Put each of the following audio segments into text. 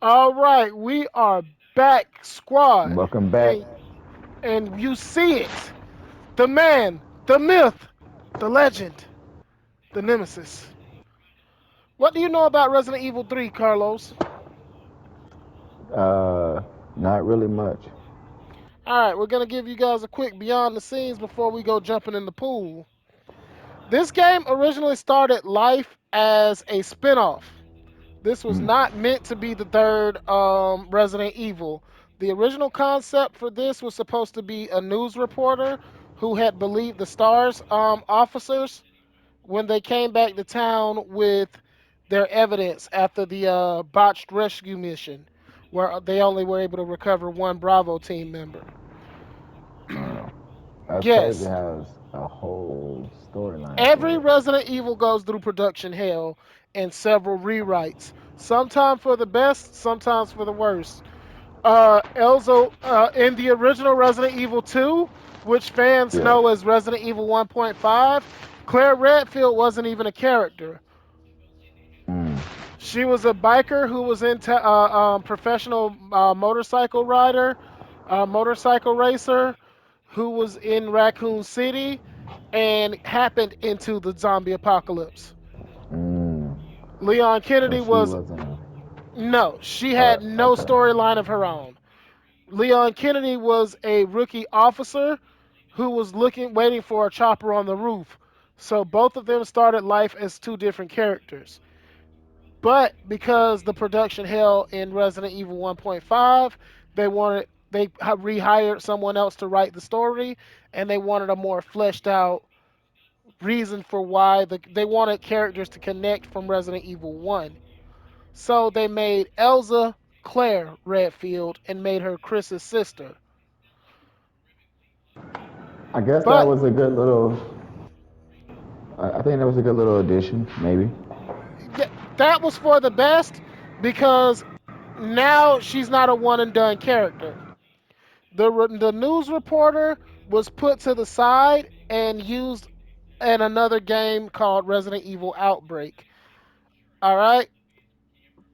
All right, we are back, squad, Welcome back. and you see it. The man, the myth, the legend, the nemesis. What do you know about Resident Evil 3, Carlos? Uh, Not really much. All right, we're gonna give you guys a quick behind the scenes before we go jumping in the pool. This game originally started life as a spin-off. This was Mm. not meant to be the third Resident Evil. The original concept for this was supposed to be a news reporter who had believed the STARS officers when they came back to town with their evidence after the botched rescue mission, where they only were able to recover one Bravo team member. Wow. That's crazy. Yes, Has a whole storyline every to it. Resident Evil goes through production hell and several rewrites, sometimes for the best, sometimes for the worst. Elzo, in the original Resident Evil 2, which fans Yeah. know as Resident Evil 1.5, Claire Redfield wasn't even a character. Mm. She was a biker who was into professional motorcycle rider, motorcycle racer, who was in Raccoon City and happened into the zombie apocalypse. Mm. Leon So Kennedy she was wasn't. no, she had no Okay. storyline of her own. Leon Kennedy was a rookie officer who was waiting for a chopper on the roof. So both of them started life as two different characters. But because the production hell in Resident Evil 1.5, they rehired someone else to write the story, and they wanted a more fleshed out reason for why they wanted characters to connect from Resident Evil 1. So they made Elza Claire Redfield and made her Chris's sister. I guess that But was a good little. I think that was a good little addition, maybe. that was for the best because now she's not a one and done character. The news reporter was put to the side and used in another game called Resident Evil Outbreak. All right,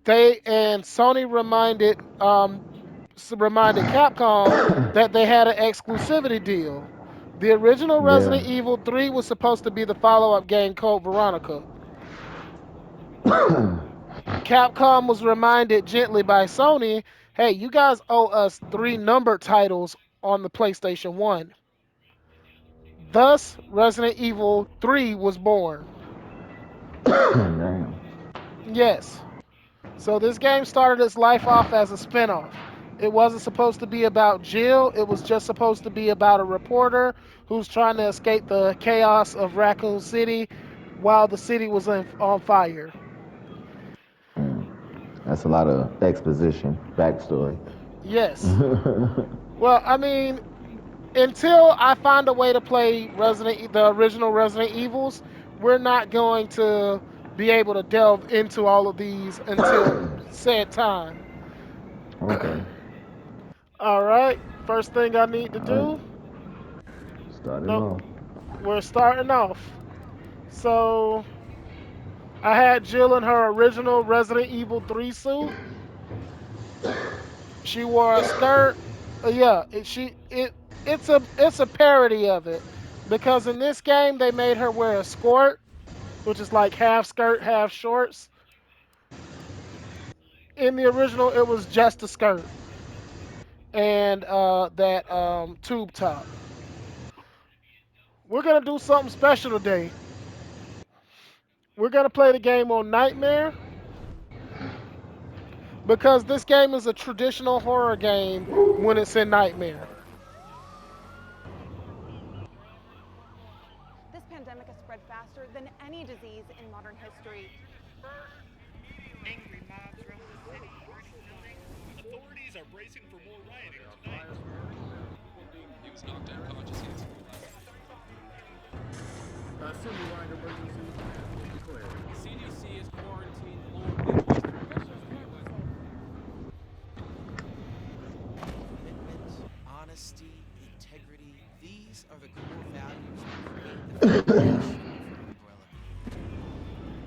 they and Sony reminded Capcom that they had an exclusivity deal. The original Yeah. Resident Evil 3 was supposed to be the follow-up game called Veronica. Capcom was reminded gently by Sony, "Hey, you guys owe us 3 numbered titles on the PlayStation 1." Thus, Resident Evil 3 was born. Damn. Yes. So this game started its life off as a spin-off. It wasn't supposed to be about Jill, it was just supposed to be about a reporter who's trying to escape the chaos of Raccoon City while the city was on fire. Mm. That's a lot of exposition, backstory. Yes. Well, I mean, until I find a way to play the original Resident Evils, we're not going to be able to delve into all of these until said time. Okay. All right. First thing I need to All right. do. Starting Nope. off. We're starting off. So I had Jill in her original Resident Evil 3 suit. She wore a skirt. Yeah, it's a parody of it because in this game they made her wear a skirt, which is like half skirt, half shorts. In the original, it was just a skirt and that tube top. We're gonna do something special today. We're gonna play the game on Nightmare because this game is a traditional horror game when it's in Nightmare. This pandemic has spread faster than any disease in modern history. Angry mobs roam the city, burning buildings. Authorities are bracing for more rioting tonight. He was knocked unconscious. A citywide emergency has been declared. CDC is quarantined lower Midwestern. Commitment, honesty, integrity, these are the core values that create the foundation for Umbrella.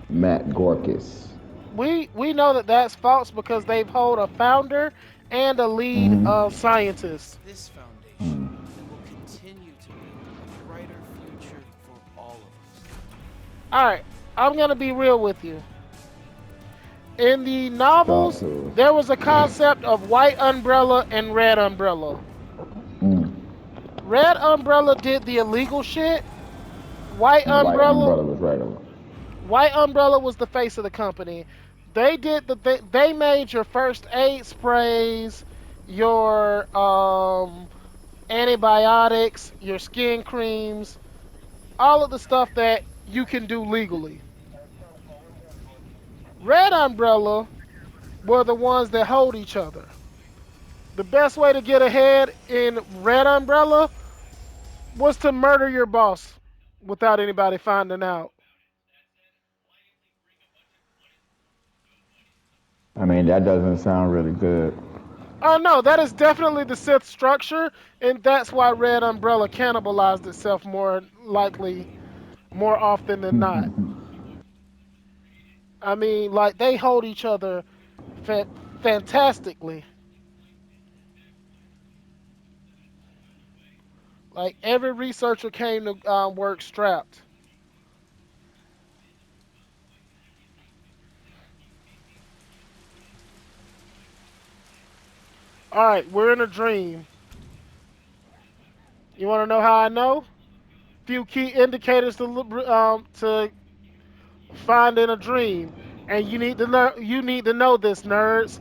Matt Gorkis. we know that that's false because they've hold a founder and a lead It's scientist. this foundation that will continue to build a brighter future for all of us. All right, I'm gonna be real with you. In the Talk novels, to there us. was a concept of white umbrella and red umbrella. Red umbrella did the illegal shit. White White umbrella, umbrella was regular. white umbrella was the face of the company. They did they made your first aid sprays, your antibiotics, your skin creams, all of the stuff that you can do legally. Red umbrella were the ones that hold each other. The best way to get ahead in red umbrella was to murder your boss without anybody finding out. I mean, that doesn't sound really good. Oh no, that is definitely the Sith structure, and that's why Red Umbrella cannibalized itself more likely, more often than not. I mean, like they hold each other fa- fantastically. Like every researcher came to work strapped. All right, we're in a dream. You want to know how I know? Few key indicators to find in a dream, and you need to know this, nerds.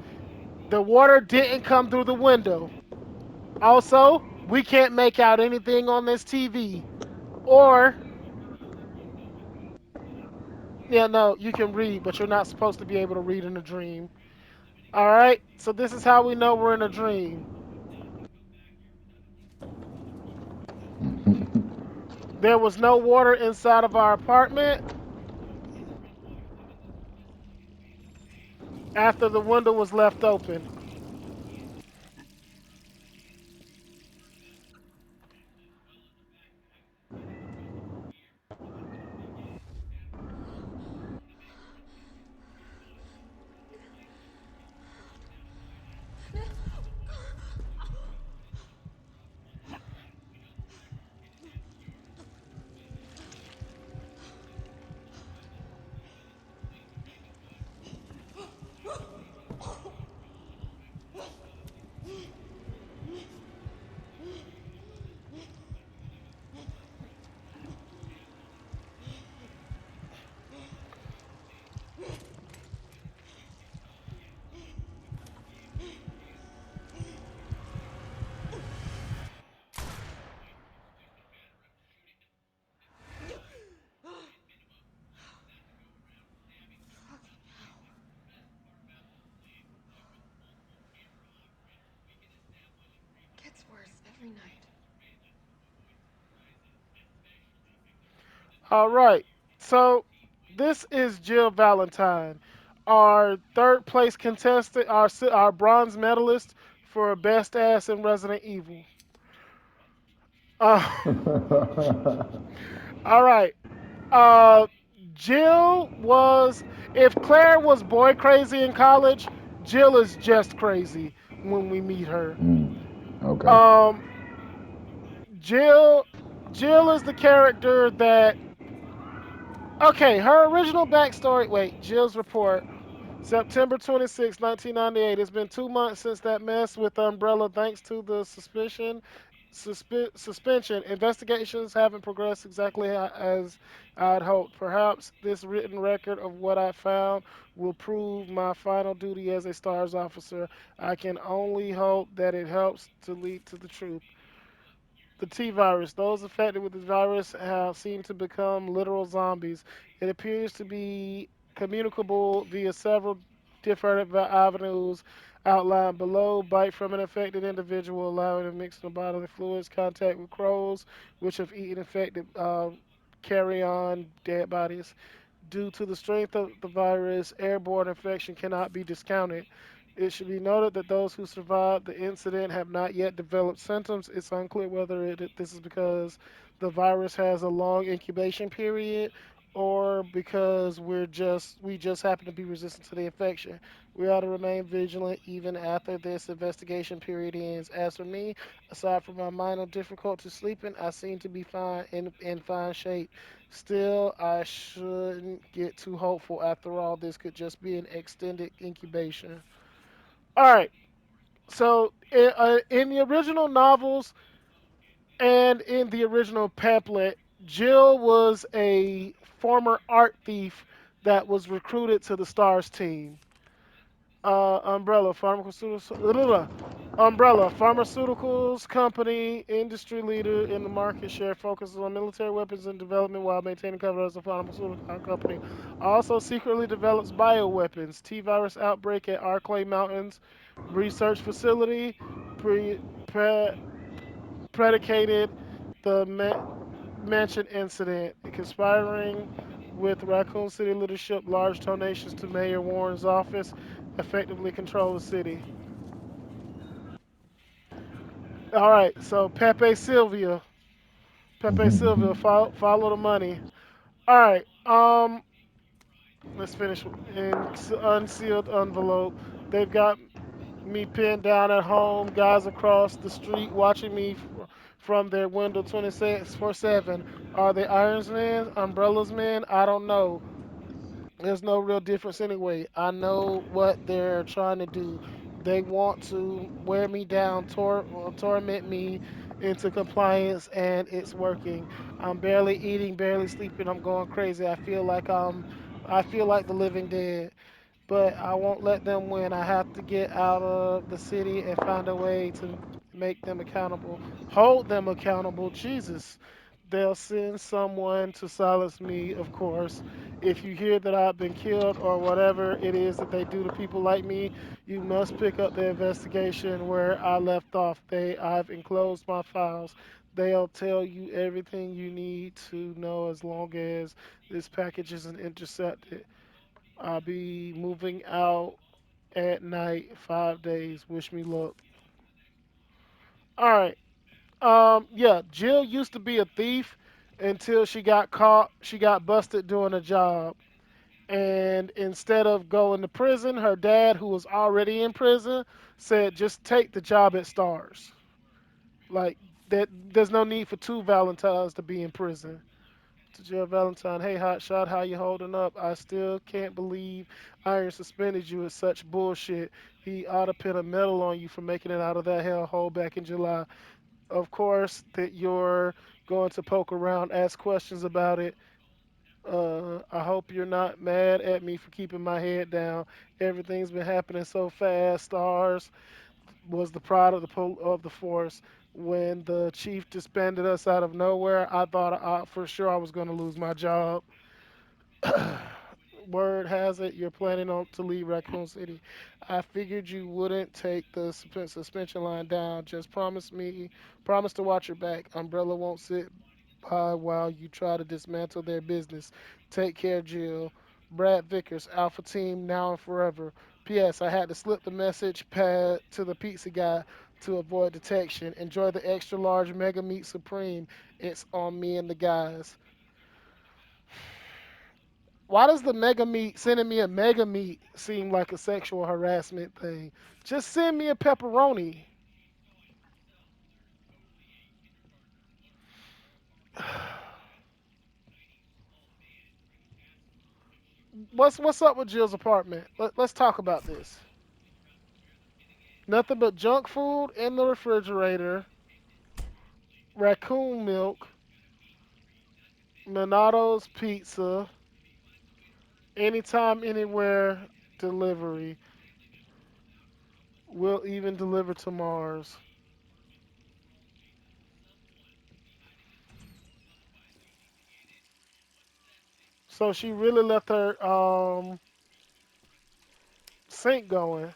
The water didn't come through the window. Also, we can't make out anything on this TV. Or, yeah, no, you can read, but you're not supposed to be able to read in a dream. All right, so this is how we know we're in a dream. There was no water inside of our apartment after the window was left open. Gets worse every night. All right, so this is Jill Valentine, our third place contestant, our bronze medalist for best ass in Resident Evil. Uh, all right. Uh, Jill was if Claire was boy crazy in college, Jill is just crazy when we meet her. Okay. Um, Jill, Jill is the character that. Okay, her original backstory. Wait, Jill's report. September 26, 1998. It's been 2 months since that mess with Umbrella. Thanks to the suspension, investigations haven't progressed exactly as I'd hoped. Perhaps this written record of what I found will prove my final duty as a STARS officer. I can only hope that it helps to lead to the truth. The T virus. Those affected with this virus have seemed to become literal zombies. It appears to be communicable via several different avenues outlined below. Bite from an infected individual, allowing a mix of bodily fluids, contact with crows, which have eaten infected carry-on dead bodies. Due to the strength of the virus, airborne infection cannot be discounted. It should be noted that those who survived the incident have not yet developed symptoms. It's unclear whether this is because the virus has a long incubation period or because we just happen to be resistant to the infection. We ought to remain vigilant even after this investigation period ends. As for me, aside from my minor difficulty sleeping, I seem to be fine in fine shape. Still, I shouldn't get too hopeful. After all, this could just be an extended incubation. All right. So in the original novels and in the original pamphlet, Jill was a former art thief that was recruited to the Stars team. Umbrella Pharmaceuticals company, industry leader in the market share, focuses on military weapons and development while maintaining cover as a pharmaceutical company. Also secretly develops bioweapons. T-virus outbreak at Arclay Mountains research facility. Pre, pre, predicated the mansion incident, conspiring with Raccoon City leadership, large donations to Mayor Warren's office, effectively control the city. All right, so Pepe Sylvia, follow the money. All right, let's finish in unsealed envelope. They've got me pinned down at home, guys across the street watching me from their window 24/7. Are they Irons men, Umbrellas men? I don't know. There's no real difference anyway. I know what they're trying to do. They want to wear me down, torment me into compliance, and it's working. I'm barely eating, barely sleeping. I'm going crazy. I feel like the living dead, but I won't let them win. I have to get out of the city and find a way to make them accountable, hold them accountable. Jesus. They'll send someone to silence me, of course. If you hear that I've been killed or whatever it is that they do to people like me, you must pick up the investigation where I left off. I've enclosed my files. They'll tell you everything you need to know as long as this package isn't intercepted. I'll be moving out at night, 5 days. Wish me luck. All right. Yeah, Jill used to be a thief until she got caught. She got busted doing a job. And instead of going to prison, her dad, who was already in prison, said, just take the job at Stars. Like, that, there's no need for two Valentines to be in prison. To Jill Valentine, hey hotshot, how you holding up? I still can't believe Iron suspended you. It's such bullshit. He ought to pin a medal on you for making it out of that hellhole back in July. Of course, that you're going to poke around, ask questions about it. I hope you're not mad at me for keeping my head down. Everything's been happening so fast. Stars was the pride of the force. When the chief disbanded us out of nowhere, I thought for sure I was going to lose my job. Word has it you're planning on to leave Raccoon City. I figured you wouldn't take the suspension line down. Just promise to watch your back. Umbrella won't sit by while you try to dismantle their business. Take care, Jill. Brad Vickers, Alpha Team, now and forever. P.S. I had to slip the message pad to the pizza guy to avoid detection. Enjoy the extra large Mega Meat Supreme. It's on me and the guys. Why does the Mega Meat sending me a Mega Meat seem like a sexual harassment thing? Just send me a pepperoni. What's up with Jill's apartment? Let's talk about this. Nothing but junk food in the refrigerator, raccoon milk, Monato's pizza, anytime, anywhere delivery. We'll even deliver to Mars. So she really left her sink going.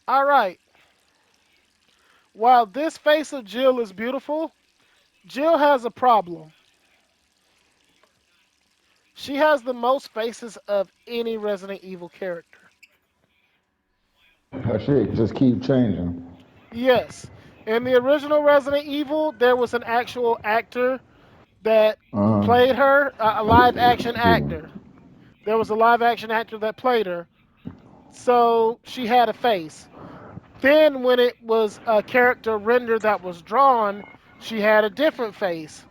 All right. While this face of Jill is beautiful, Jill has a problem. She has the most faces of any Resident Evil character. Her shit just keep changing. Yes. In the original Resident Evil, there was an actual actor that Uh played her, a live action Excuse me. actor. There was a live action actor that played her. So she had a face. Then, when it was a character render that was drawn, she had a different face.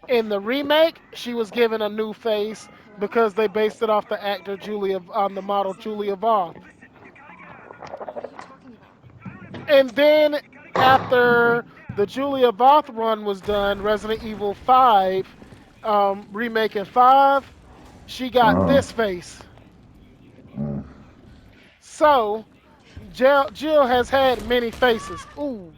In the remake, she was given a new face Hello? because they based it off the actor Julia on the model Julia Voth. What are you talking about? And then after the Julia Voth run was done, Resident Evil 5 remake in 5, she got Uh this face. So Jill has had many faces. Ooh.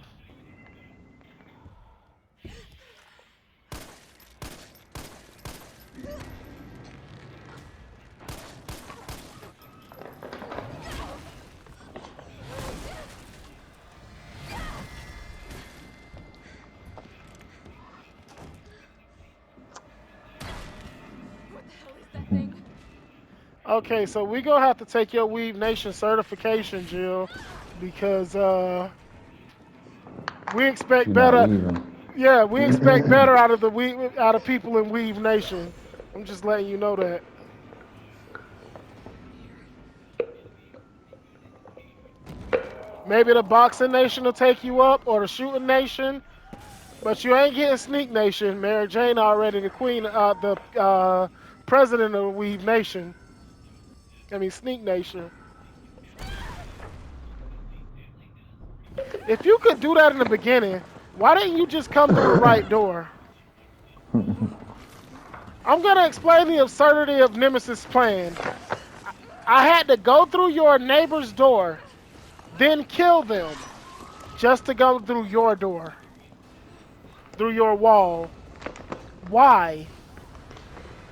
What the hell is that thing? Okay, so we gonna have to take your Weave Nation certification, Jill, because we expect She not better. weaving. Yeah, we expect better out of out of people in Weave Nation. I'm just letting you know that. Maybe the Boxing Nation will take you up, or the Shooting Nation, but you ain't getting Sneak Nation. Mary Jane already the queen, the president of Weave Nation. I mean Sneak Nation. If you could do that in the beginning, why didn't you just come through the right door? I'm gonna explain the absurdity of Nemesis' plan. I had to go through your neighbor's door, then kill them, just to go through your door, through your wall. Why?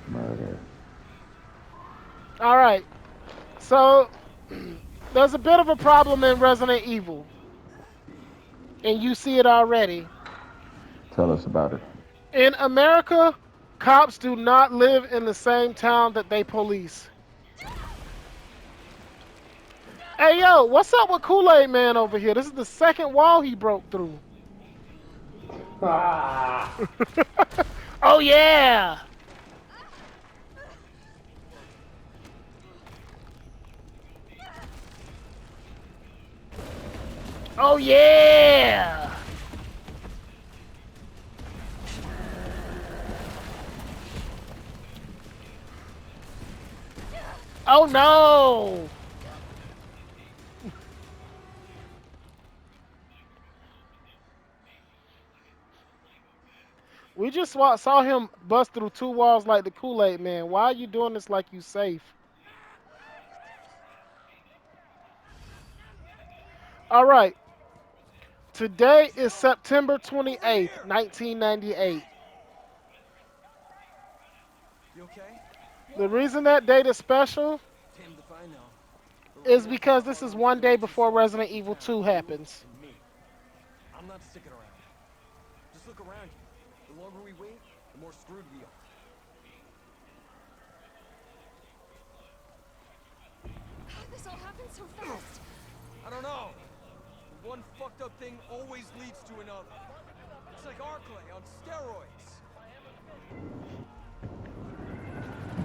Murder. All right. So there's a bit of a problem in Resident Evil, and you see it already. Tell us about it. In America, cops do not live in the same town that they police. Hey yo, what's up with Koolaide-man over here? This is the second wall he broke through. Oh yeah. Oh yeah. Oh no. We just saw him bust through two walls like the Kool-Aid man. Why are you doing this like you safe? All right. Today is September 28th, 1998. You okay? The reason that date is special Damned if I know. But right is now, because this is one day before Resident in Evil town, 2 you happens. and me. I'm not sticking around. Just look around you. The longer we wait, the more screwed we are. How'd this all happen so fast? I don't know. One fucked up thing always leads to another. It's like Arclay on steroids.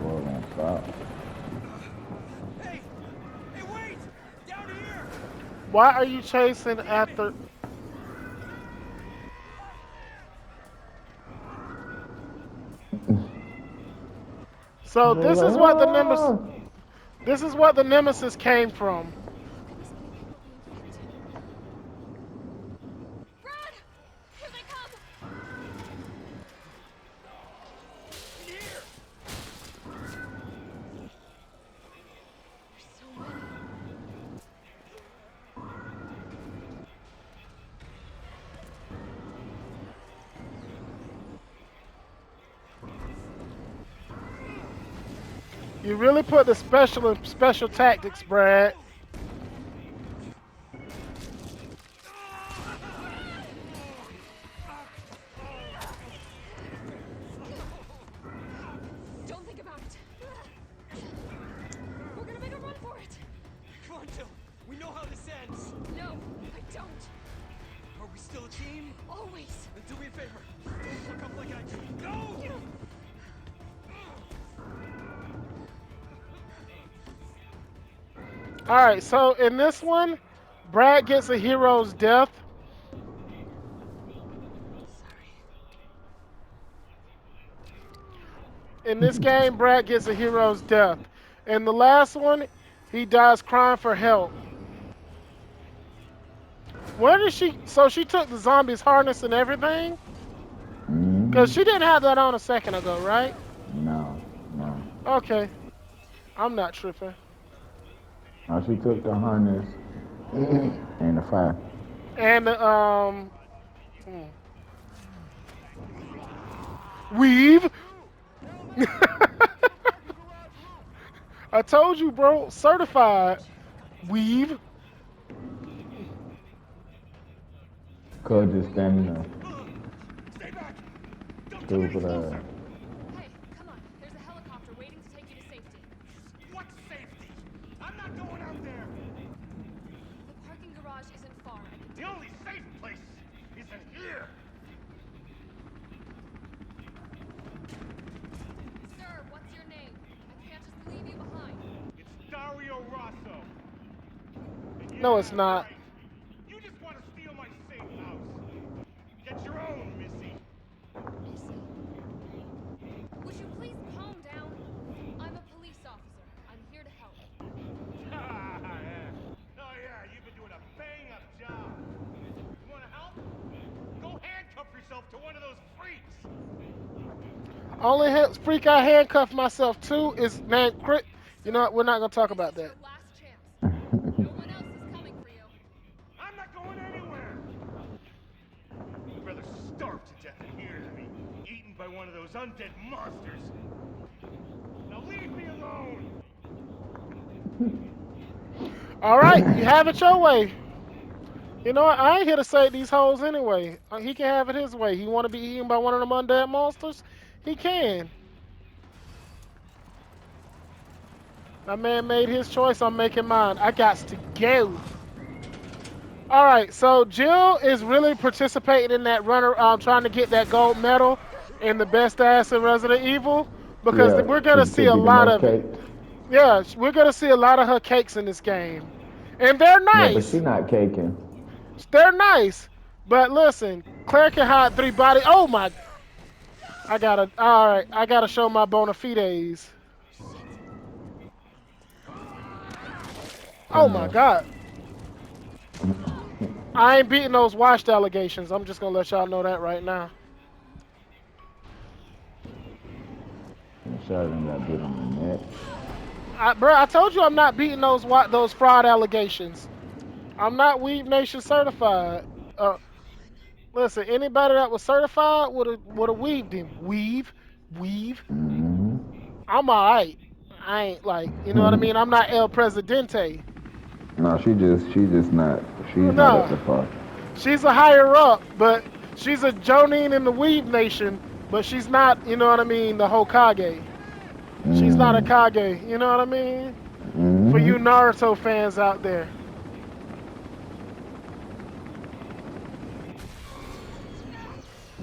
Boy, don't stop. Hey! Hey, wait! Down here! Why are you chasing after? So They was like, ah. this is what the Nemesis came from. How can this many people be infected? Brad! Here they come! In here! There's so many. You really put the special tactics, Brad. Don't think about it. We're gonna make a run for it. a team? Always. Then do me a favor. Don't fuck up like I did. Go! All right, so in this one, Brad gets a hero's death. Sorry. In this game, Brad gets a hero's death. In the last one, he dies crying for help. Where did she? So she took the zombie's harness and everything? Because she didn't have that on a second ago, right? No, no. Okay, I'm not tripping. Now she took the harness and the fire. And hmm. Weave. I told you, bro. Certified. Weave. Cuz just standing there. Stay back! Don't come any Stupid closer! Hey, come on. There's a helicopter waiting to take you to safety. What safety? I'm not going out there! The parking garage isn't far. I can The only safe place is in here! Sir, what's your name? I can't just leave you behind. It's Dario Rosso. And No, it's yeah, not. right. You just want to steal my safe house. Get your own, Missy. Missy. Would you please calm down? I'm a police officer. I'm here to help. Oh yeah, you've been doing a bang-up job. You want to help? Go handcuff yourself to one of those freaks. Only freak I handcuffed myself to is named Crit. You know what? We're not gonna talk This about is your that. last chance. No one else is coming for you. I'm not going anywhere. I'd rather starve to death than here than be eaten by one of those undead monsters. Now leave me alone. All right, you have it your way. You know what? I ain't here to save these hoes anyway. He can have it his way. He want to be eaten by one of them undead monsters? He can. My man made his choice. I'm making mine. I got to go. All right, so Jill is really participating in that runner, trying to get that gold medal in the best ass in Resident Evil because Yeah, we're gonna see to a be the lot most of it. caked. Yeah, we're gonna see a lot of her cakes in this game, and they're Yeah, but she nice. not caking. They're nice, but listen, Claire can hide three bodies. Oh my! I gotta. All right, I gotta show my bona fides. Oh my Uh, God! I ain't beating those washed allegations. I'm just gonna let y'all know that right now. Sheldon got bit on the neck. Bro, I told you I'm not beating those fraud allegations. I'm not Weave Nation certified. Uh, listen, anybody that was certified would have weaved him. Weave. I'm alright. I ain't like, you know what I mean. I'm not El Presidente. No, she just not. She's not up Nah, to par. she's a higher up, but she's a Jonine in the Weave Nation, but she's not, you know what I mean, the Hokage. She's not a Kage, you know what I mean? For you Naruto fans out there.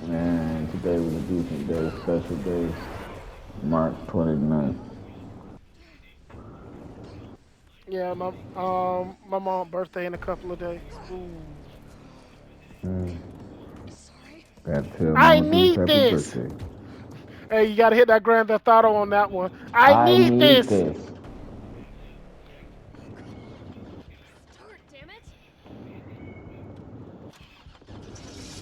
Man, today was a decent day, special day, March 29th. Yeah, my mom's birthday in a couple of days. Ooh. Sorry. Gotta tell I Mama Deuce need happy this. birthday. Hey, you gotta hit that Grand Theft Auto on that one. I I need need this. this. Start, damn it.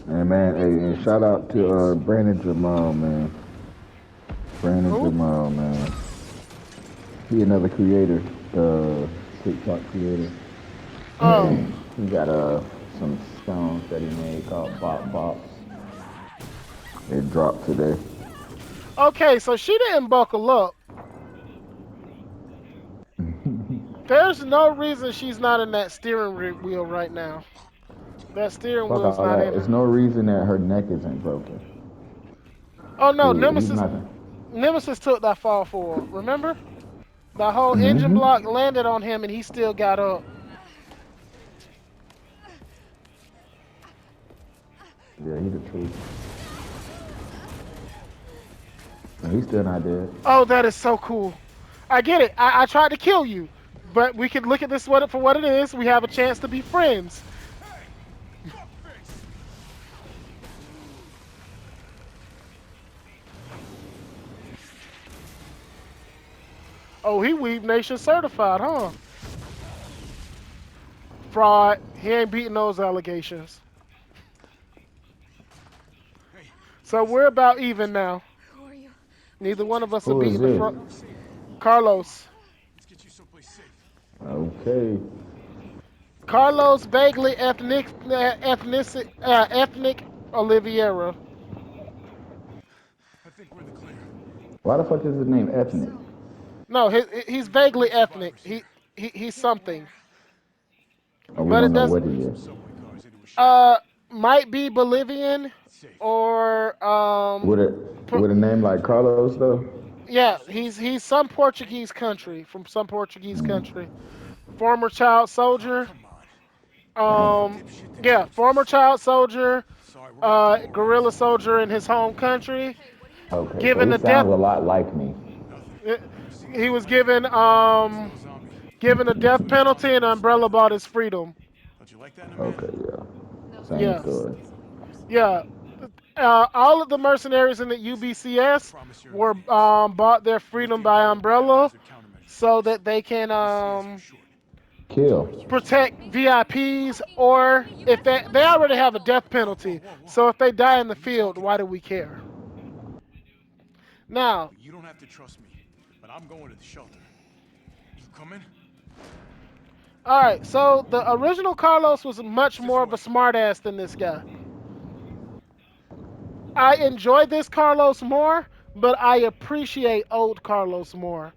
And man, hey, and shout out to Brandon Jamal, man. Brandon Who? Jamal, man. He another creator, TikTok creator. Oh. He got some songs that he made called Bop Bops. It dropped today. Okay, so she didn't buckle up. There's no reason she's not in that wheel right now. That steering Fuck wheel's all not that. in It's her. no reason that her neck isn't broken. Oh no, He's Nemesis not. Nemesis took that fall for her. Remember? The whole engine Mm-hmm. block landed on him and he still got up. Yeah, he the truth. And he's still not dead. Oh, that is so cool. I get it. I tried to kill you, but we can look at this for what it is. We have a chance to be friends. Hey! Fuckface! Oh, he Weave Nation certified, huh? Fraud. He ain't beating those allegations. Hey, So we're about even now. Who are you? What are Neither you one of trying to us are Who do? is beating the this? front. Carlos. let's get you someplace safe. Okay. Carlos vaguely ethnic Oliviera. I think we're in the clear. Why the fuck is his name ethnic? So, No, he's We've got vaguely real ethnic. survivors here. He's get something, where? Oh, We we but gotta it don't know does what he transport some is. subway cars into a shelter. uh might be Bolivian It's safe. or With a name like Carlos though? yeah, he's some Portuguese country from some Portuguese country. Former child Oh, soldier. come on. You're the Um, dipshit that yeah, told former us. child soldier, Sorry, we're gonna have to go around. guerrilla soldier in his home country. Hey, what do you know about Okay, so Given he the aliens? death, sounds a lot like me. Nothing. uh, Never seen he anything was like it. This little zombie. given a It's death what Milan penalty, and wants to do Umbrella for the bought his kids. freedom. Don't you like that in a man? Okay, yeah. No Same Yeah, thanks. story. Disclaimers. yeah. All of the mercenaries in the UBCS Promise you're were enhanced. bought their With freedom the by Umbrella Umbrella Biohazard Countermeasures so Force. that they can UBCS for short. Kill. Are you kidding protect me? Are you VIPs, fucking kidding or me? You if got they someone they named already have a Michael. death Whoa, whoa, penalty. whoa, whoa. So if they die in the Who you field, talking why to? do we care? Now, You don't have to trust me, but I'm going to the shelter. You coming? all right. So the original Carlos was much This more of way. a smartass than this guy. I enjoy this Carlos more, but I appreciate old Carlos more.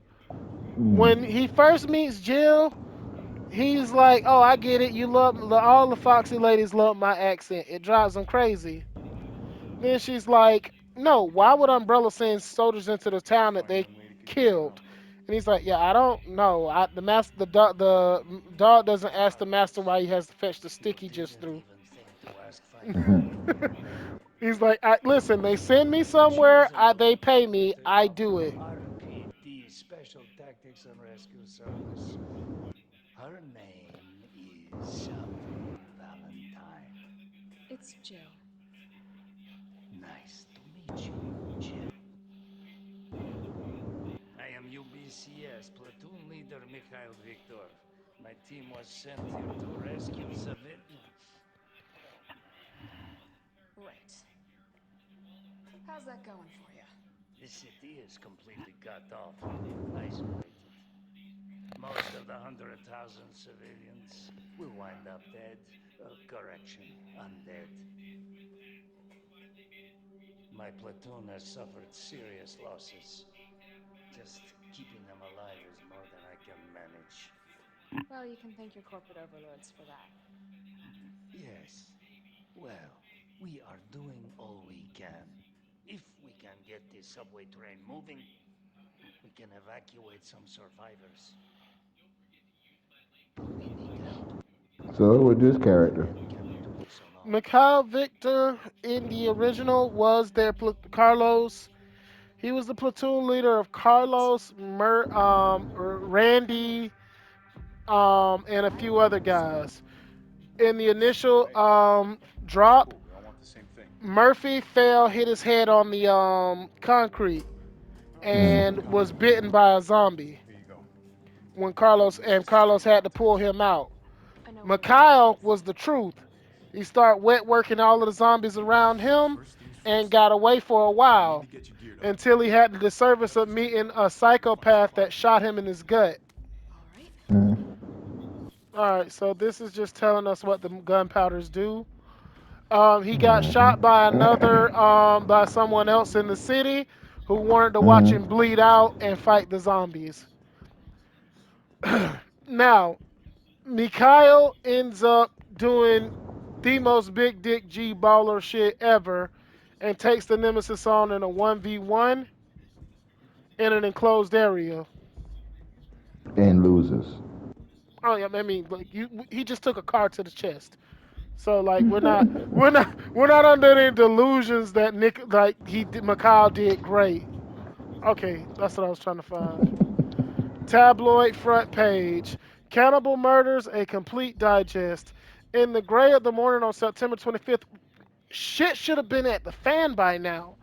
When he first meets Jill, he's like, "Oh, I get it. You love all the Foxy ladies love my accent. It drives them crazy." Then she's like, "No, why would Umbrella send soldiers into the town that they Fine way to get this killed?" accomplished. And he's like, "Yeah, I don't know. The dog doesn't ask the master why he has to fetch the stick he just threw." He's like, "Listen, they send me somewhere. They pay me. I do it." RPD Special Tactics and Rescue Service. Her name is Valentine. It's Jill. Nice to meet you, Jill. I am UBCS Platoon Leader Mikhail Viktor. My team was sent here to rescue civilians. Right. How's that going for you? The city is completely cut off, isolated. Most of the 100,000 civilians will wind up dead. Correction, undead. My platoon has suffered serious losses. Just keeping them alive is more than I can manage. Well, you can thank your corporate overlords for that. Yes, well, we are doing all we can. If we can get this subway train moving, we can evacuate some survivors. But we need help. So with this The character. men cannot do this alone. Mikhail Victor in the original was Carlos. He was the platoon leader of Carlos, Randy, and a few other guys. In the initial Hey, drop, cool. We all want the same thing. Murphy fell, hit his head on the concrete, and was bitten by a zombie. Here you go. Carlos had to pull him out. I know where to find you. Mikhail was the truth. He started wet working all of the zombies around him First things and first. got away for a We need to while get you geared up. until he had the disservice of Shelter's taken meeting over. a Go find some psychopath that fire. shot him in his gut. All right. All right, so this is just telling us what the gunpowders do. He got shot Mm-hmm. by by someone else in the city who wanted to watch him Mm-hmm. bleed out and fight the zombies. Now, Mikhail ends up doing the most big dick G baller shit ever and takes the Nemesis on in a 1v1 in an enclosed area. And loses. Oh yeah, I mean, like he just took a car to the chest. So like we're not under any delusions that Nick like Mikhail did great. Okay, that's what I was trying to find. Tabloid front page. Cannibal Murders, a complete digest. In the gray of the morning on September 25th, shit should have been at the fan by now.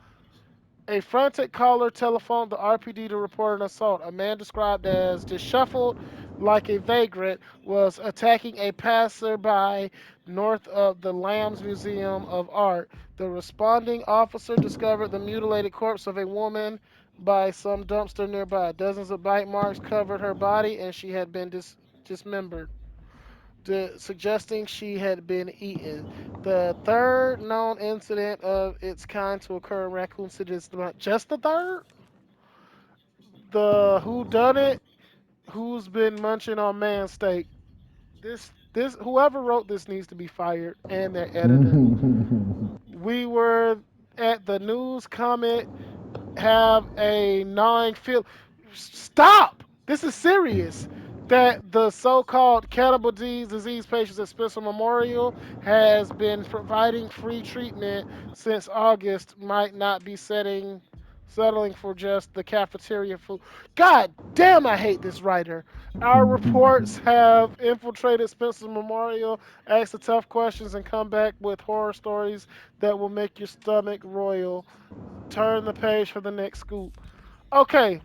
A frantic caller telephoned the RPD to report an assault. A man described as disheveled like a vagrant was attacking a passerby north of the Lambs Museum of Art. The responding officer discovered the mutilated corpse of a woman by some dumpster nearby. Dozens of bite marks covered her body and she had been dismembered, suggesting she had been eaten. The third known incident of its kind to occur in Raccoon City is not just the third. The who done it? Who's been munching on man steak? This whoever wrote this needs to be fired and their editor. We were at the news comment have a gnawing feel. Stop! This is serious. That the so-called cannibal disease patients at Spencer Memorial has been providing free treatment since August might not be settling for just the cafeteria food. God damn, I hate this writer. Our reports have infiltrated Spencer Memorial, asked the tough questions, and come back with horror stories that will make your stomach royal. Turn the page for the next scoop. Okay,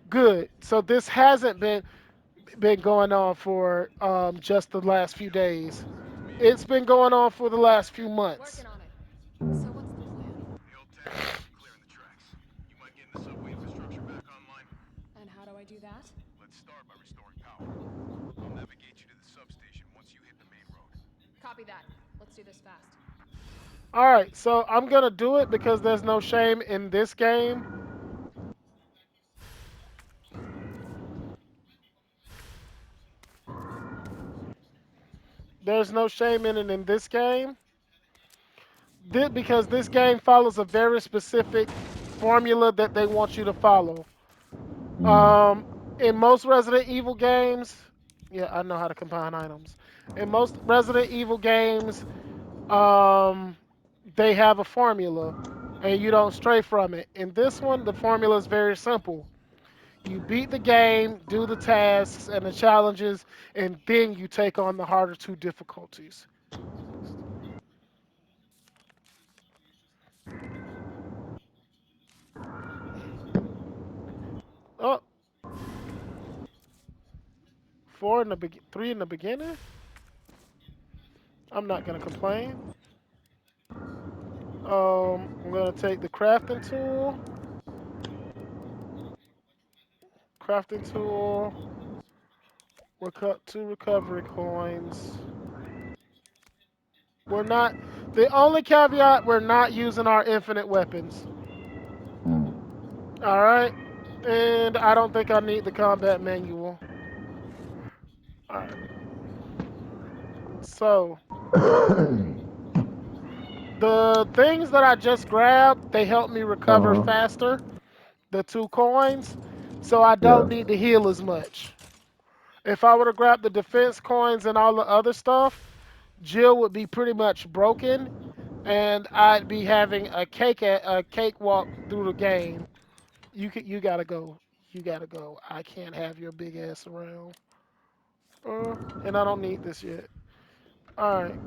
good. So this hasn't been going on for just the last few days. It's been going on for the last few months. Working on it. So what's the plan? The old tactics of clearing the tracks. You mind getting the subway infrastructure back online? And how do I do that? Let's start by restoring power. I'll navigate you to the substation once you hit the main road. Copy that. Let's do this fast. All right, so I'm gonna do it because there's no shame in this game. There's no shame in it in this game. Because this game follows a very specific formula that they want you to follow. Um, in most Resident Evil games, yeah, I know how to combine items. In most Resident Evil games, um, they have a formula, and you don't stray from it. In this one, the formula is very simple. You beat the game, do the tasks and the challenges, and then you take on the harder two difficulties. Oh, three in the beginning. I'm not gonna complain. I'm gonna take the crafting tool, two recovery coins. We're not. The only caveat: we're not using our infinite weapons. All right, and I don't think I need the combat manual. All right, so the things that I just grabbed, they help me recover Uh huh. faster. The two coins, so I Yeah. don't need to heal as much. If I were to grab the defense coins and all the other stuff, Jill would be pretty much broken, and I'd be having a cakewalk through the game. You gotta go. You gotta go. I can't have your big ass around. And I don't need this yet. All right.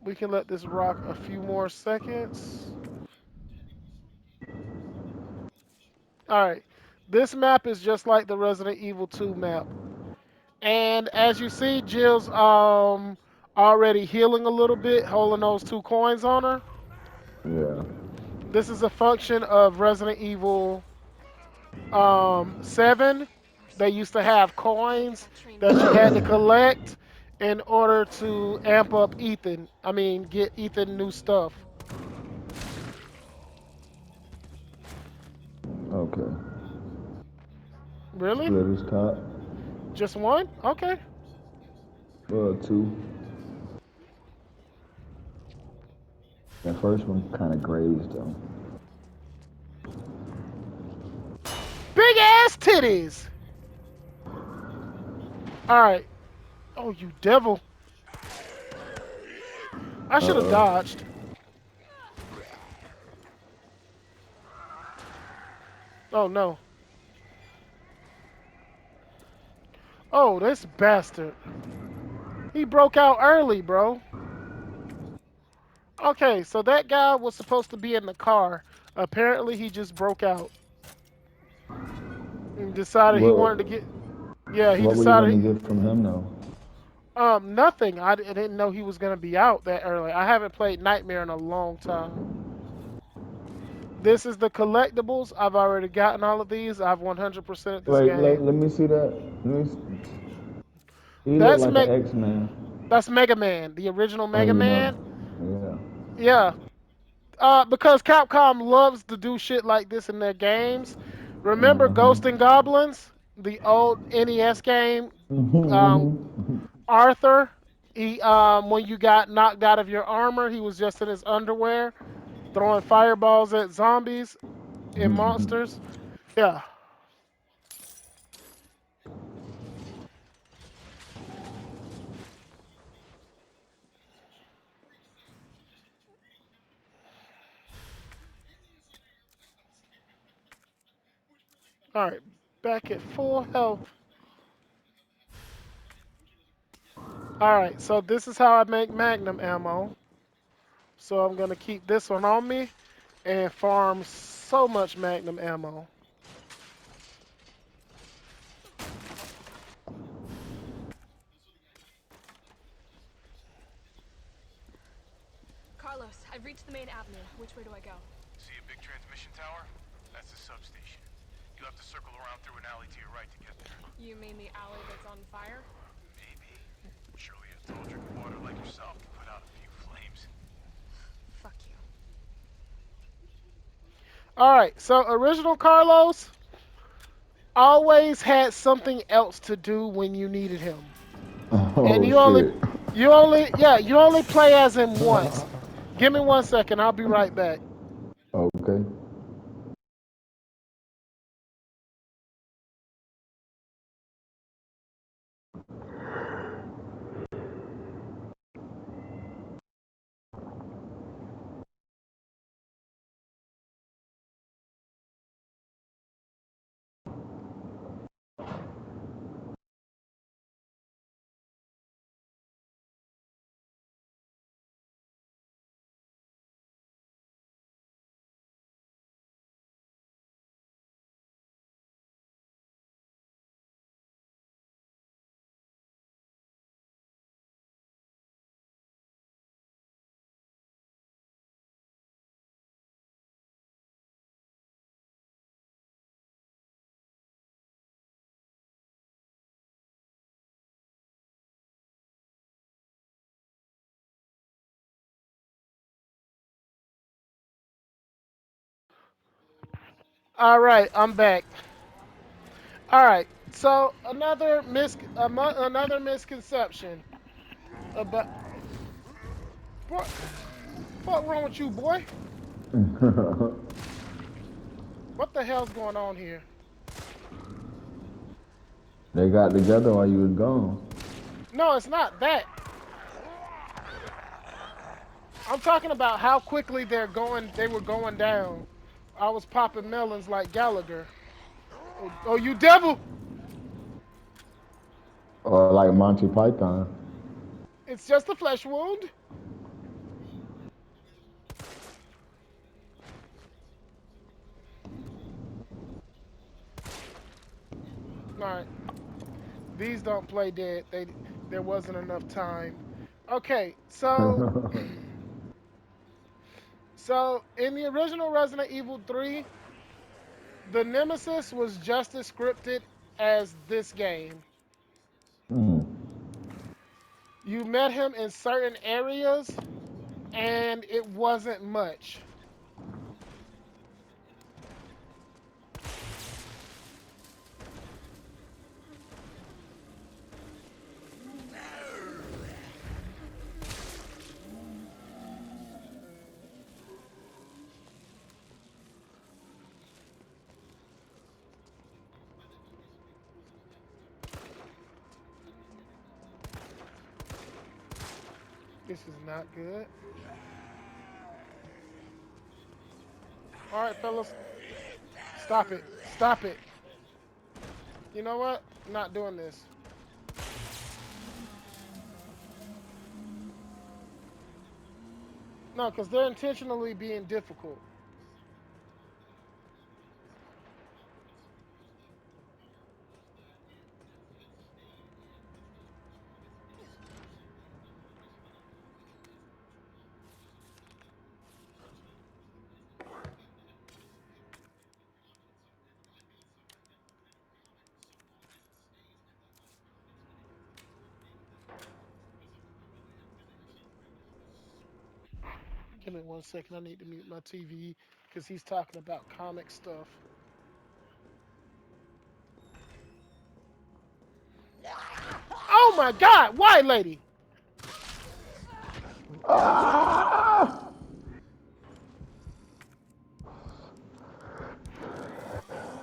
We can let this rock a few more seconds. All right. This map is just like the Resident Evil 2 map. And as you see, Jill's already healing a little bit, holding those two coins on her. Yeah. This is a function of Resident Evil 7. They used to have Gotta get coins that train that you moving. had to collect in order to amp up Ethan. I mean, get Ethan new stuff. Okay. Really? Splitter's top. Just one? Okay. Two. That first one kind of grazed them. Big ass titties. All right. Oh, you devil. I should have dodged. Oh no. Oh, this bastard. He broke out early, bro. Okay, so that guy was supposed to be in the car. Apparently, he just broke out and decided he wanted to What get. Yeah, he what were you decided. gonna get from him though? Nothing. I didn't know he was gonna be out that early. I haven't played Nightmare in a long time. This is the collectibles. I've already gotten all of these. I've 100% this Wait, game. let me see that. He looked That's like Meg. an X-Man. That's Mega Man, the original Oh, Mega you know. Man. Yeah. Yeah. Because Capcom loves to do shit like this in their games. Remember Uh-huh. Ghost and Goblins, the old NES game? Um, Mhm. Arthur. He when you got knocked out of your armor, he was just in his underwear throwing fireballs at zombies and monsters. Yeah. All right. Back at full health. All right. So this is how I make Magnum ammo. So I'm gonna keep this one on me and farm so much Magnum ammo. Carlos, I've reached the main avenue. Which way do I go? See a big transmission tower? That's the substation. You have to circle around through an alley to your right to get there. You mean the alley that's on fire? Maybe. Surely a tall drink of water like yourself can put out a few flames. Fuck you. All right. So original Carlos always had something else to do when you needed him. And Oh shit. you only play as him once. Give me 1 second, I'll be right back. Okay. All right, I'm back. All right, so another misconception about what fuck wrong with you, boy? What the hell's going on here? They got together while you was gone. No, it's not that. I'm talking about how quickly they were going down. I was popping melons like Gallagher. Oh, you devil! Or like Monty Python. It's just a flesh wound. All right. These don't play dead. There wasn't enough time. Okay, so in the original Resident Evil 3, the Nemesis was just as scripted as this game. Mm. You met him in certain areas and it wasn't much. This is not good. All right, fellas, stop it. Stop it. You know what? I'm not doing this. No, because they're intentionally being difficult. Give me 1 second. I need to mute my TV because he's talking about comic stuff. Oh my God! Why, lady? Ah!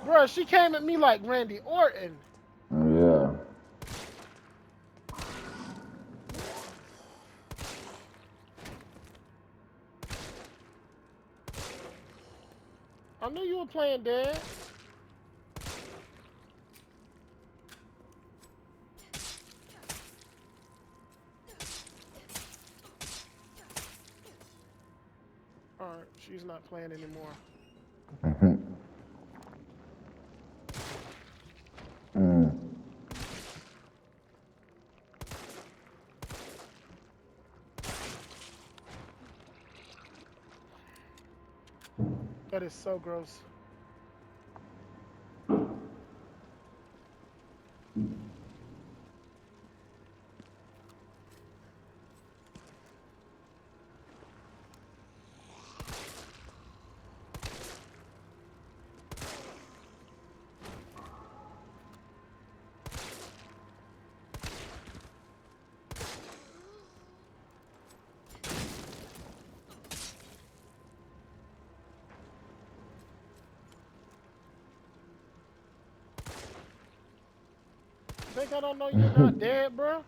Bruh, she came at me like Randy Orton. Yeah. I knew you were playing dead. All right, she's not playing anymore. Mm. That is so gross. Think I don't know you're not dead, bruh?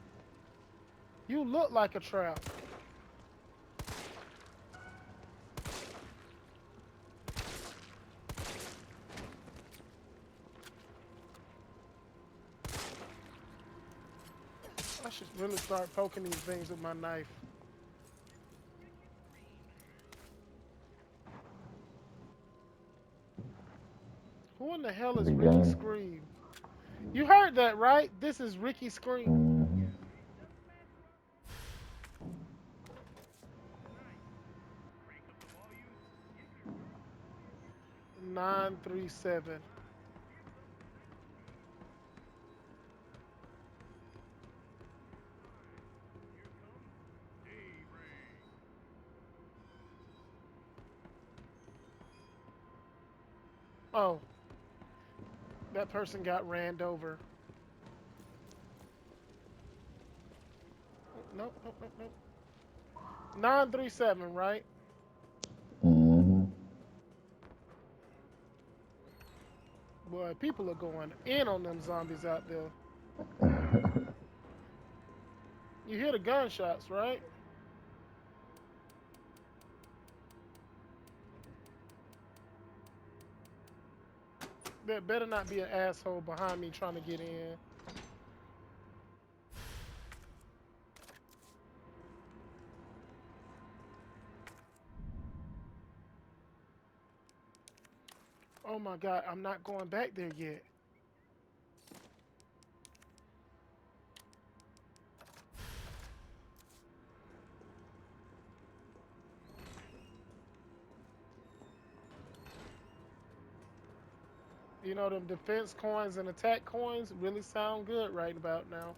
You look like a trap. I should really start poking these things with my knife. Who in the hell is The Ricky game. Scream? You heard that, right? This is Ricky Scream. Hmm. 937. Oh, that person got ran over. Nope, nope, nope, nope. 937, right? Hmm. Boy, people are going in on them zombies out there. You hear the gunshots, right? There better not be an asshole behind me trying to get in. Oh my God, I'm not going back there yet. You know, them defense coins and attack coins really sound good right about now.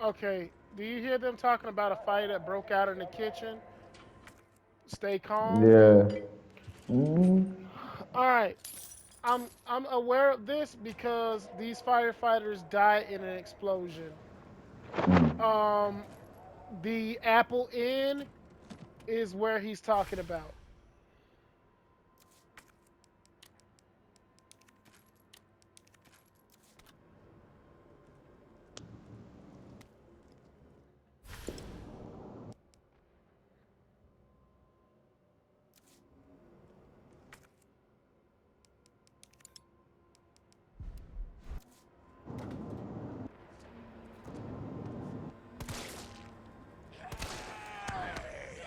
Okay, do you hear them talking about a fire that broke out in the kitchen? Stay calm. Yeah. Hmm. All right. I'm aware of this because these firefighters died in an explosion. Um, the Apple Inn is where he's talking about.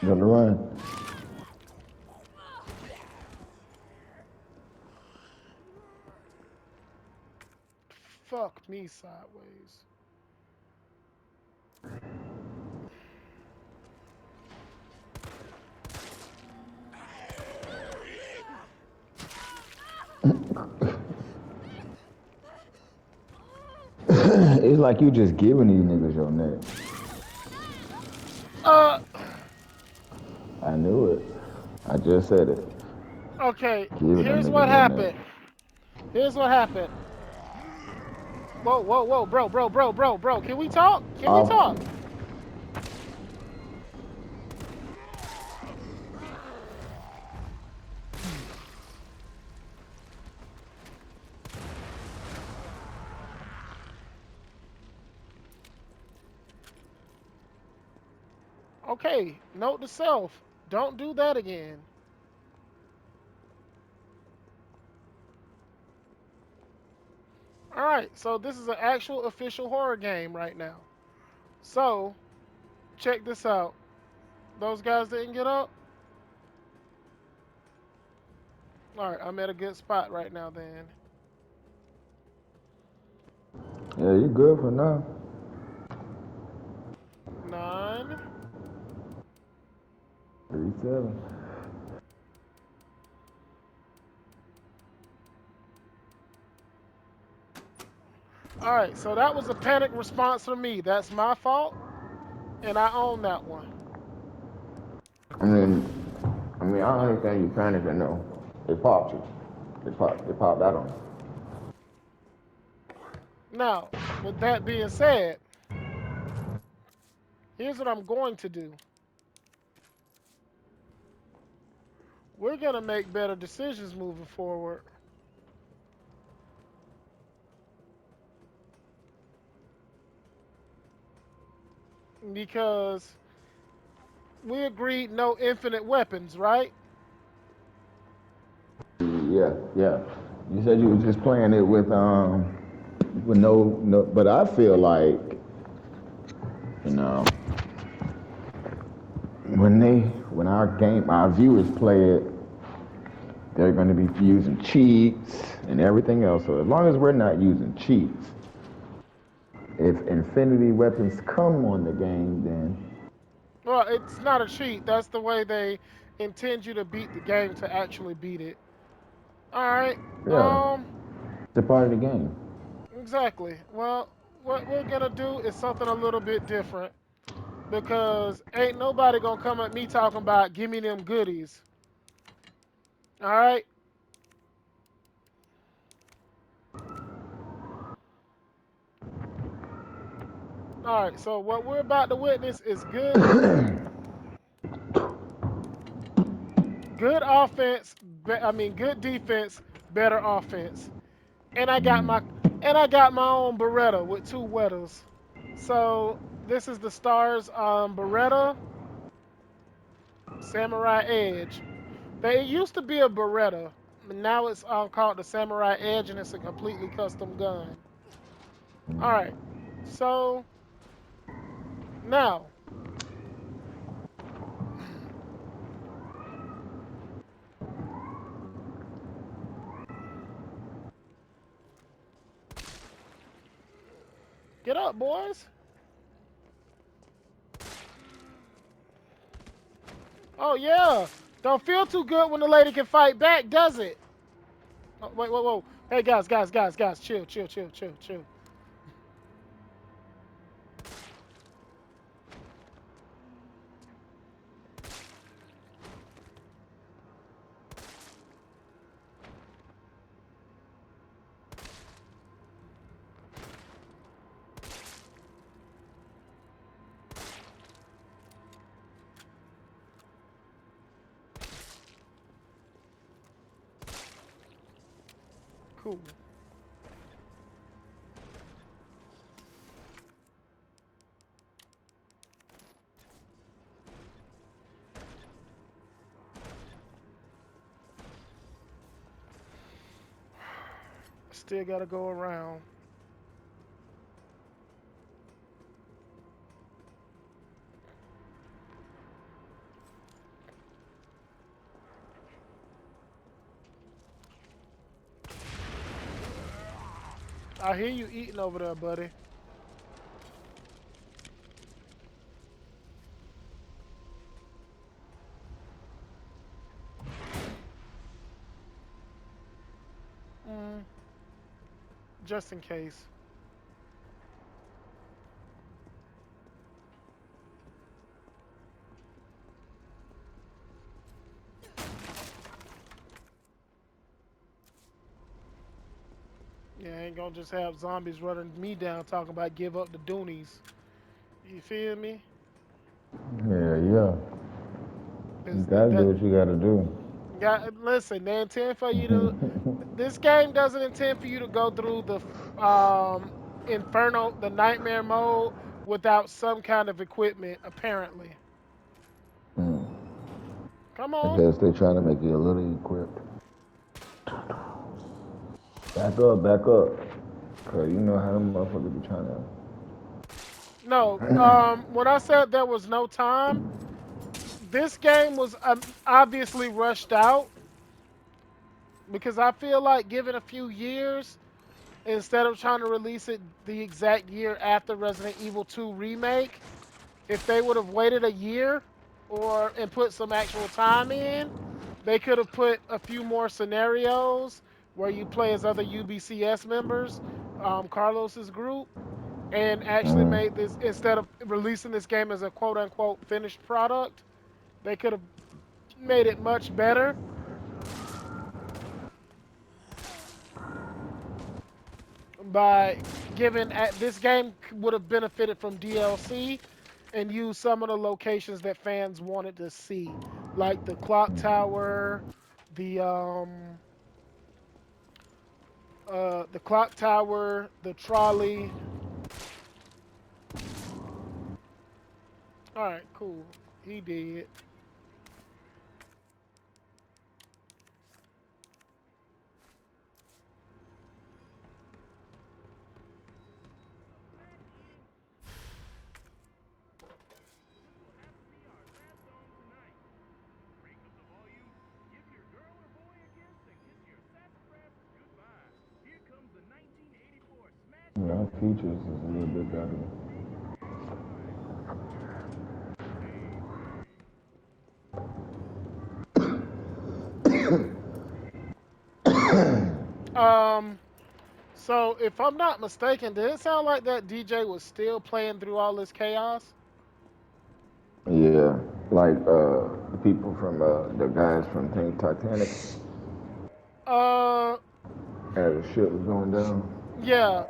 Gonna run. Fuck me sideways. It's like you just giving these niggas your neck. Uh, I knew it. I just said it. okay. Giving them Here's what niggas your neck. happened. Here's what happened. Whoa, whoa, whoa, bro. Can we talk? Can we Off. talk? Okay. Note to self: don't do that again. All right. So this is an actual official horror game right now. So check this out. Those guys didn't get up. All right. I'm at a good spot right now. Then Yeah, you good for now. 9. 3-7. All right. So that was a panic response from me. That's my fault, and I own that one. I mean, I understand you panicking though. They popped you. They popped that on. Now, with that being said, here's what I'm going to do. We're going to make better decisions moving forward because we agreed no infinite weapons, right? Yeah, yeah. You said you was just playing it with no, but I feel like, you know, when our viewers play it, they're going to be using cheats and everything else. So as long as we're not using cheats, if infinity weapons come on the game, then Well, it's not a cheat. That's the way they intend you to beat the game to actually beat it. All right. yeah, it's a part of the game. Exactly. Well, what we're going to do is something a little bit different because ain't nobody going to come at me talking about give me them goodies. All right? All right. So what we're about to witness is good offense, good defense, better offense. And I got my own Beretta with two wetters. So this is the Stars Beretta Samurai Edge. It used to be a Beretta, but now it's called the Samurai Edge, and it's a completely custom gun. All right. So now, get up, boys. Oh yeah. Don't feel too good when the lady can fight back, does it? Oh, wait, whoa, whoa. Hey guys, chill. Cool. Still gotta go around. I hear you eating over there, buddy. Mm, just in case. Yeah, I ain't gonna just have zombies running me down talking about give up the Doonies. You feel me? Yeah, yeah. You Cause gotta do that what you gotta do. got listen, they intend for you to. This game doesn't intend for you to go through the inferno, the nightmare mode without some kind of equipment. Apparently, Mm. come I on. guess they trying to make you a little equipped. Back up, back up. Cause you know how them motherfuckers be trying to. No, when I said there was no time, this game was obviously rushed out because I feel like given a few years, instead of trying to release it the exact year after Resident Evil 2 remake, if they would have waited a year or and put some actual time in, they could have put a few more scenarios where you play as other UBCS members, Carlos's group, and actually Mm. made this instead of releasing this game as a quote unquote finished product. They could have made it much better by giving this game would have benefited from DLC and used some of the locations that fans wanted to see, like the clock tower, the the clock tower, the trolley. All right, cool. He did. Our features is a little bit better. Um, so if I'm not mistaken, did it sound like that DJ was still playing through all this chaos? Yeah, like the people from the guys from Think Titanic Uh, as the shit was going down. yeah,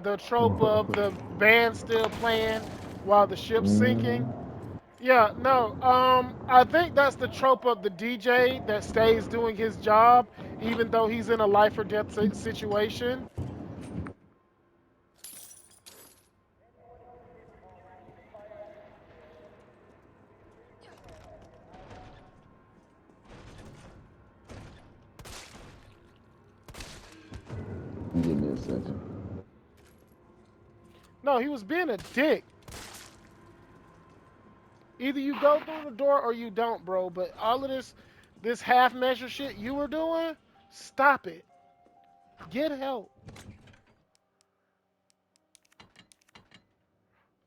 the trope of the band still playing while the ship's sinking. Mm-hmm. Yeah, no. I think that's the trope of the DJ that stays doing his job even though he's in a life or death situation. Give me a second. No, he was being a dick. Either you go through the door or you don't, bro. But all of this half measure shit you were doing, stop it. Get help.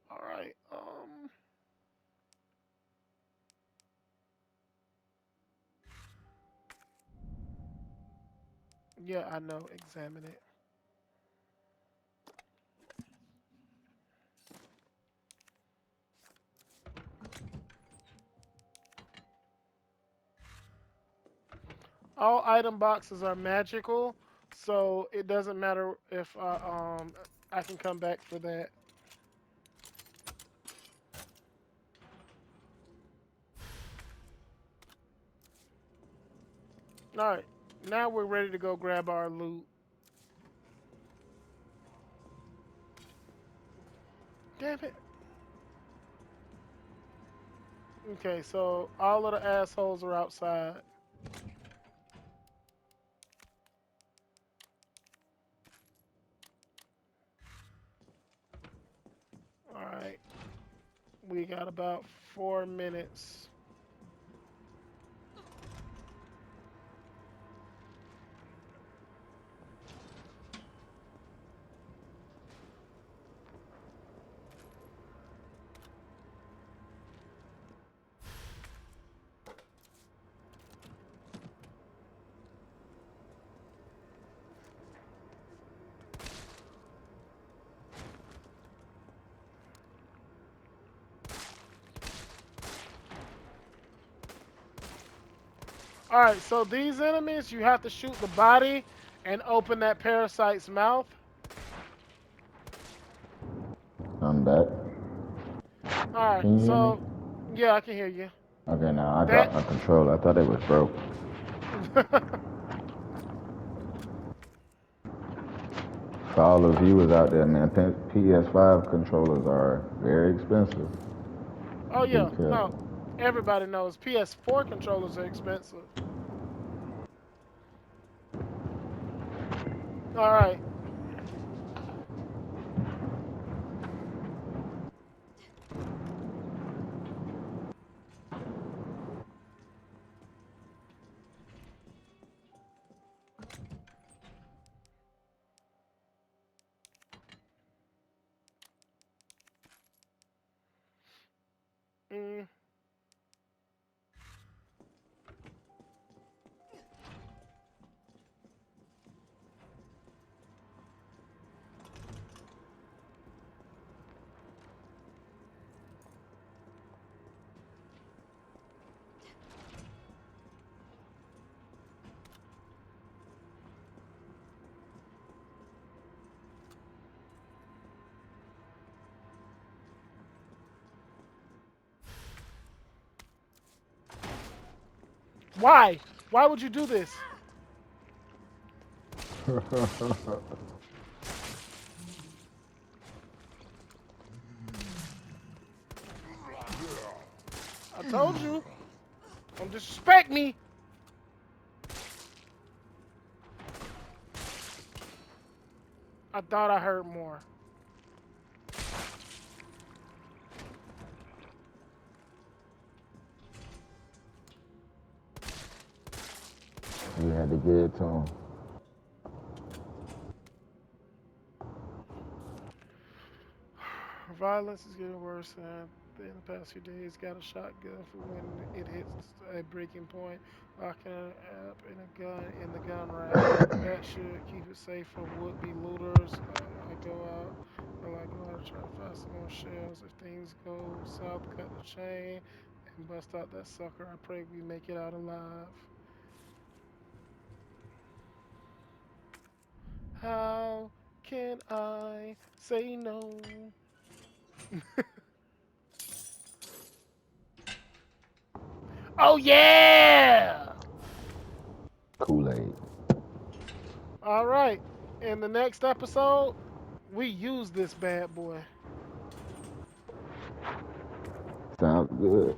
All right. Yeah, I know. Examine it. All item boxes are magical, so it doesn't matter if I can come back for that. All right. Now we're ready to go grab our loot. Damn it. Okay, so all of the assholes are outside. All right. We got about 4 minutes. All right, so these enemies, you have to shoot the body and open that parasite's mouth. I'm back. All right, Can you hear me? so yeah, I can hear you. Okay, now I That dropped my controller. I thought it was broke. For all the viewers out there, man, PS5 controllers are very expensive. Oh Be yeah, no, careful. everybody knows PS4 controllers are expensive. All right. Mm, why? Why would you do this? I told you. Don't disrespect me. I thought I heard more. You had to get it to him. Violence is getting worse in the past few days. Got a shotgun for when it hits a breaking point. Locking an app and a gun in the gun rack. That should keep it safe from would-be looters. I go out to try to find some more shells. If things go south, cut the chain and bust out that sucker. I pray we make it out alive. How can I say no? Oh yeah! Kool-Aid. All right. In the next episode, we use this bad boy. Sounds good.